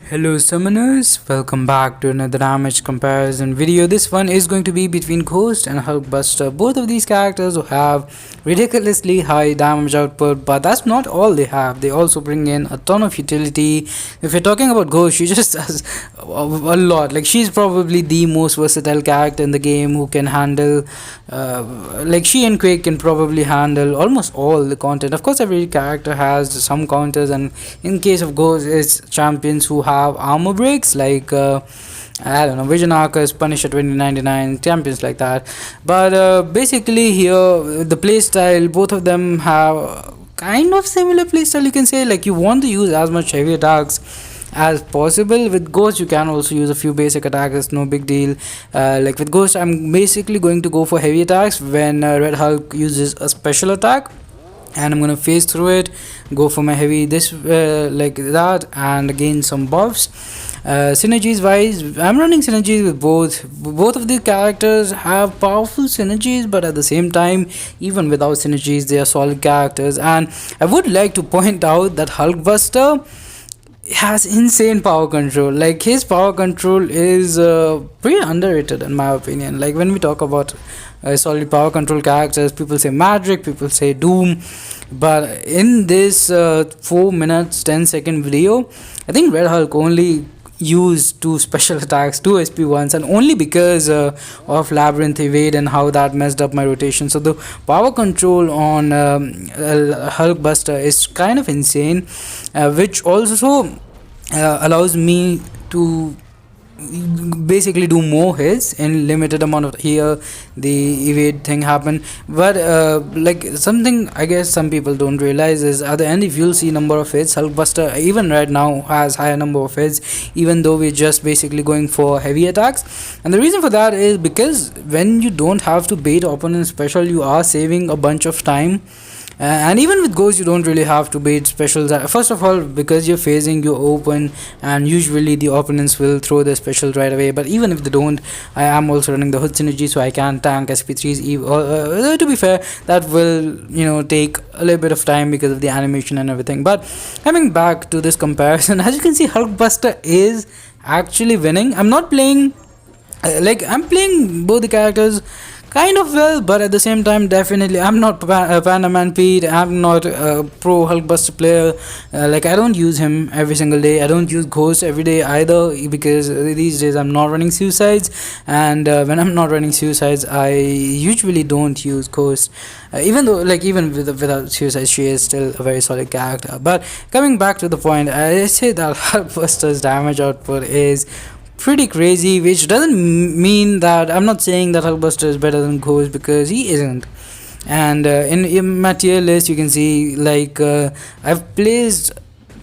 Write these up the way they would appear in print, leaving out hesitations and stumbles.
Hello summoners, welcome back to another damage comparison video. This one is going to be between Ghost and Hulkbuster. Both of these characters have ridiculously high damage output, but that's not all they have. They also bring in a ton of utility. If you're talking about Ghost, she just does a lot. Like, she's probably the most versatile character in the game who can handle like, she and Quake can probably handle almost all the content. Of course, every character has some counters, and in case of Ghost, it's champions who have armor breaks like I don't know, Vision Arcus, Punisher 2099, champions like that. But basically here the playstyle, both of them have kind of similar playstyle, you can say. Like, you want to use as much heavy attacks as possible. With Ghost you can also use a few basic attacks, it's no big deal. Like with Ghost, I'm basically going to go for heavy attacks when Red Hulk uses a special attack, and I'm gonna phase through it, go for my heavy this like that, and gain some buffs. Synergies wise, I'm running synergies with both of the characters have powerful synergies, but at the same time, even without synergies, they are solid characters. And I would like to point out that Hulkbuster has insane power control. Like, his power control is pretty underrated in my opinion. Like, when we talk about solid power control characters, people say Magic, people say Doom, but in this 4 minutes 10-second video, I think Red Hulk only used 2 special attacks, 2 SP1s, and only because of Labyrinth Evade and how that messed up my rotation. So the power control on Hulkbuster is kind of insane, which also allows me to basically do more hits in limited amount of. Here the evade thing happened, but like, something I guess some people don't realize is at the end, if you'll see number of hits, Hulkbuster even right now has higher number of hits, even though we're just basically going for heavy attacks. And the reason for that is because when you don't have to bait opponent special, you are saving a bunch of time. And even with Ghost, you don't really have to bait specials. First of all, because you're phasing, you're open, and usually the opponents will throw their specials right away. But even if they don't, I am also running the hood synergy, so I can tank SP3s. To be fair, that will take a little bit of time because of the animation and everything. But coming back to this comparison, as you can see, Hulkbuster is actually winning. I'm not playing I'm playing both the characters kind of well, but at the same time, definitely I'm not Panaman Pete. I'm not a pro Hulkbuster player. Like, I don't use him every single day. I don't use Ghost every day either, because these days I'm not running suicides, and when I'm not running suicides, I usually don't use Ghost. Even though, like, even without suicides, she is still a very solid character. But coming back to the point, I say that Hulkbuster's damage output is pretty crazy, which doesn't mean that I'm not saying that Hulkbuster is better than Ghost, because he isn't. And in my tier list, you can see, like, I've placed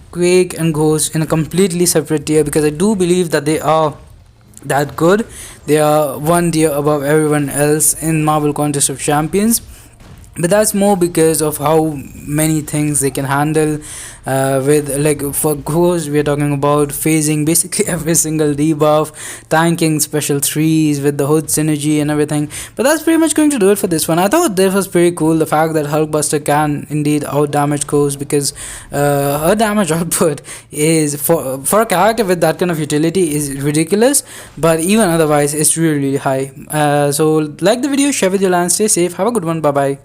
Quake and Ghost in a completely separate tier, because I do believe that they are that good. They are one tier above everyone else in Marvel Contest of Champions. But that's more because of how many things they can handle. With, like, for Ghost, we are talking about phasing basically every single debuff, tanking special 3s with the hood synergy and everything. But that's pretty much going to do it for this one. I thought this was pretty cool, the fact that Hulkbuster can indeed out damage Ghost, because her damage output is, for a character with that kind of utility, is ridiculous. But even otherwise, it's really high. So like the video, share with your land, stay safe, have a good one, bye bye.